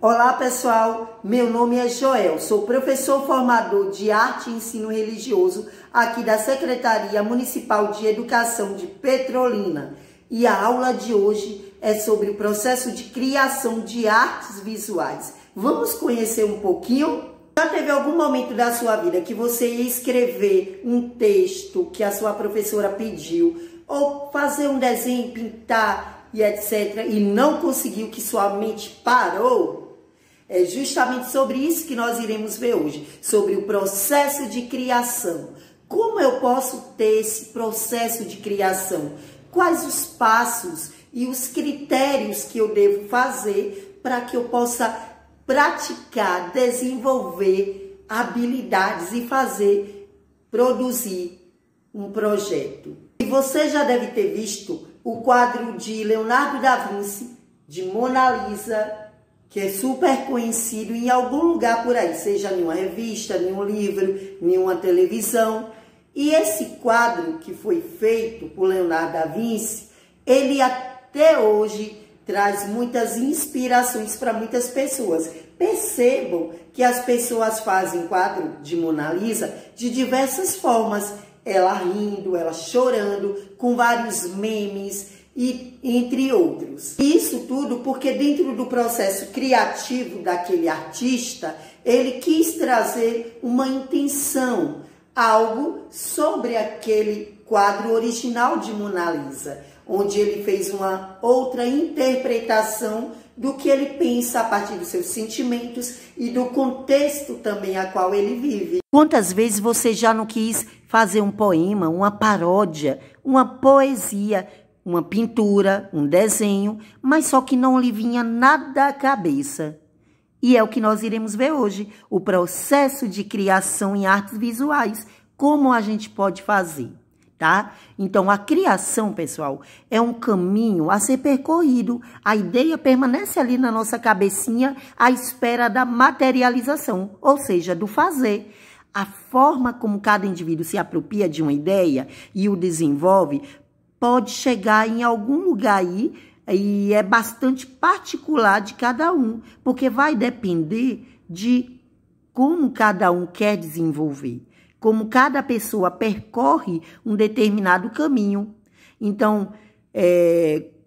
Olá pessoal, meu nome é Joel, sou professor formador de arte e ensino religioso aqui da Secretaria Municipal de Educação de Petrolina. E a aula de hoje é sobre o processo de criação de artes visuais. Vamos conhecer um pouquinho? Já teve algum momento da sua vida que você ia escrever um texto que a sua professora pediu, ou fazer um desenho, pintar e etc. e não conseguiu, que sua mente parou? É justamente sobre isso que nós iremos ver hoje, sobre o processo de criação. Como eu posso ter esse processo de criação? Quais os passos e os critérios que eu devo fazer para que eu possa praticar, desenvolver habilidades e produzir um projeto? E você já deve ter visto o quadro de Leonardo da Vinci, de Mona Lisa, que é super conhecido em algum lugar por aí, seja em uma revista, em um livro, em uma televisão. E esse quadro que foi feito por Leonardo da Vinci, ele até hoje traz muitas inspirações para muitas pessoas. Percebam que as pessoas fazem quadro de Mona Lisa de diversas formas, ela rindo, ela chorando, com vários memes, e entre outros. Isso tudo porque dentro do processo criativo daquele artista, ele quis trazer uma intenção, algo sobre aquele quadro original de Mona Lisa, onde ele fez uma outra interpretação do que ele pensa a partir dos seus sentimentos e do contexto também a qual ele vive. Quantas vezes você já não quis fazer um poema, uma paródia, uma poesia, uma pintura, um desenho, mas só que não lhe vinha nada à cabeça? E é o que nós iremos ver hoje, o processo de criação em artes visuais, como a gente pode fazer, tá? Então, a criação, pessoal, é um caminho a ser percorrido. A ideia permanece ali na nossa cabecinha à espera da materialização, ou seja, do fazer. A forma como cada indivíduo se apropria de uma ideia e o desenvolve pode chegar em algum lugar aí, e é bastante particular de cada um, porque vai depender de como cada um quer desenvolver, como cada pessoa percorre um determinado caminho. Então,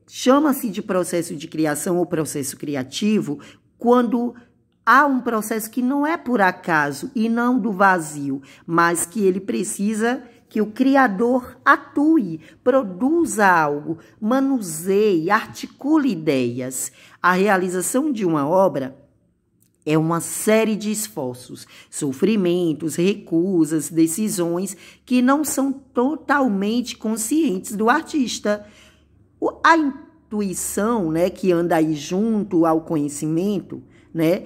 chama-se de processo de criação ou processo criativo quando há um processo que não é por acaso e não do vazio, mas que ele precisa que o criador atue, produza algo, manuseie, articule ideias. A realização de uma obra é uma série de esforços, sofrimentos, recusas, decisões que não são totalmente conscientes do artista. A intuição, né, que anda aí junto ao conhecimento, né,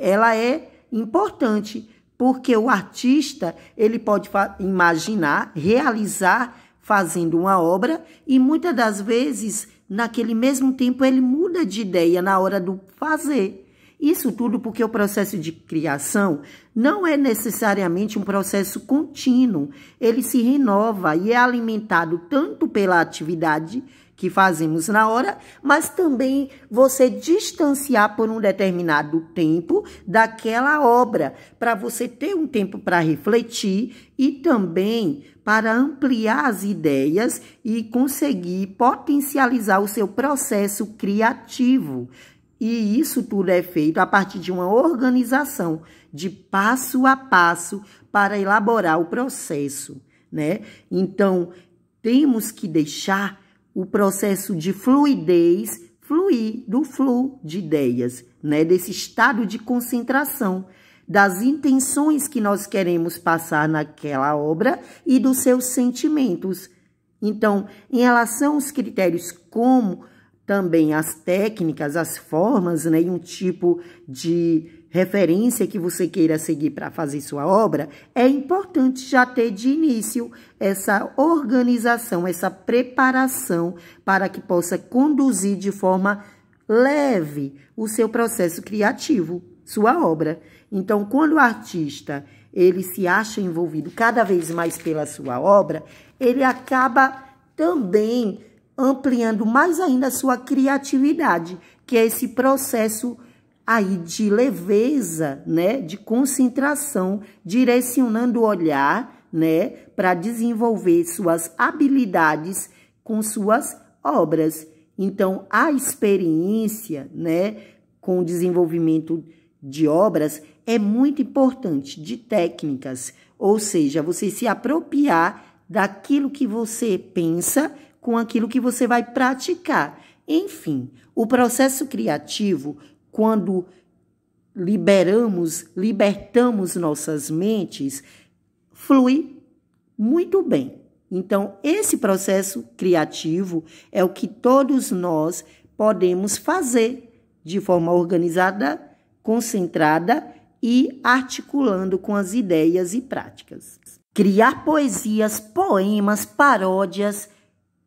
ela é importante, porque o artista, ele pode imaginar, realizar, fazendo uma obra, e muitas das vezes, naquele mesmo tempo, ele muda de ideia na hora do fazer. Isso tudo porque o processo de criação não é necessariamente um processo contínuo. Ele se renova e é alimentado tanto pela atividade que fazemos na hora, mas também você distanciar por um determinado tempo daquela obra, para você ter um tempo para refletir e também para ampliar as ideias e conseguir potencializar o seu processo criativo. E isso tudo é feito a partir de uma organização de passo a passo para elaborar o processo, né? Então, temos que deixar o processo de fluidez fluir, do fluxo de ideias, né? Desse estado de concentração, das intenções que nós queremos passar naquela obra e dos seus sentimentos. Então, em relação aos critérios, como também as técnicas, as formas, né, e um tipo de referência que você queira seguir para fazer sua obra, é importante já ter de início essa organização, essa preparação para que possa conduzir de forma leve o seu processo criativo, sua obra. Então, quando o artista ele se acha envolvido cada vez mais pela sua obra, ele acaba também ampliando mais ainda a sua criatividade, que é esse processo aí de leveza, né, de concentração, direcionando o olhar, né, para desenvolver suas habilidades com suas obras. Então, a experiência, né, com o desenvolvimento de obras é muito importante, de técnicas, ou seja, você se apropriar daquilo que você pensa com aquilo que você vai praticar. Enfim, o processo criativo, quando libertamos nossas mentes, flui muito bem. Então, esse processo criativo é o que todos nós podemos fazer de forma organizada, concentrada e articulando com as ideias e práticas. Criar poesias, poemas, paródias,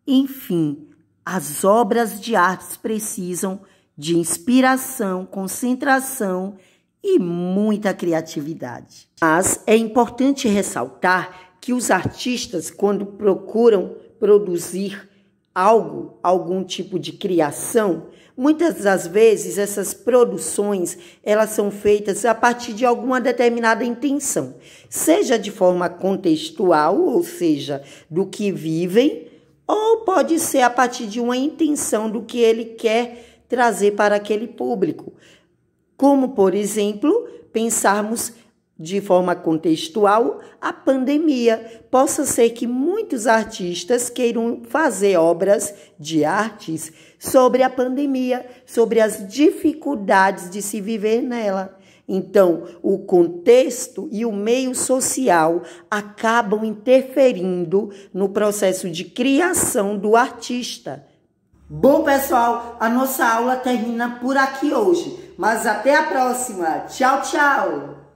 enfim, as obras de artes precisam de inspiração, concentração e muita criatividade. Mas é importante ressaltar que os artistas, quando procuram produzir algum tipo de criação, muitas das vezes essas produções, elas são feitas a partir de alguma determinada intenção, seja de forma contextual, ou seja, do que vivem, ou pode ser a partir de uma intenção do que ele quer trazer para aquele público. Como, por exemplo, pensarmos de forma contextual a pandemia. Possa ser que muitos artistas queiram fazer obras de artes sobre a pandemia, sobre as dificuldades de se viver nela. Então, o contexto e o meio social acabam interferindo no processo de criação do artista. Bom, pessoal, a nossa aula termina por aqui hoje, mas até a próxima. Tchau, tchau!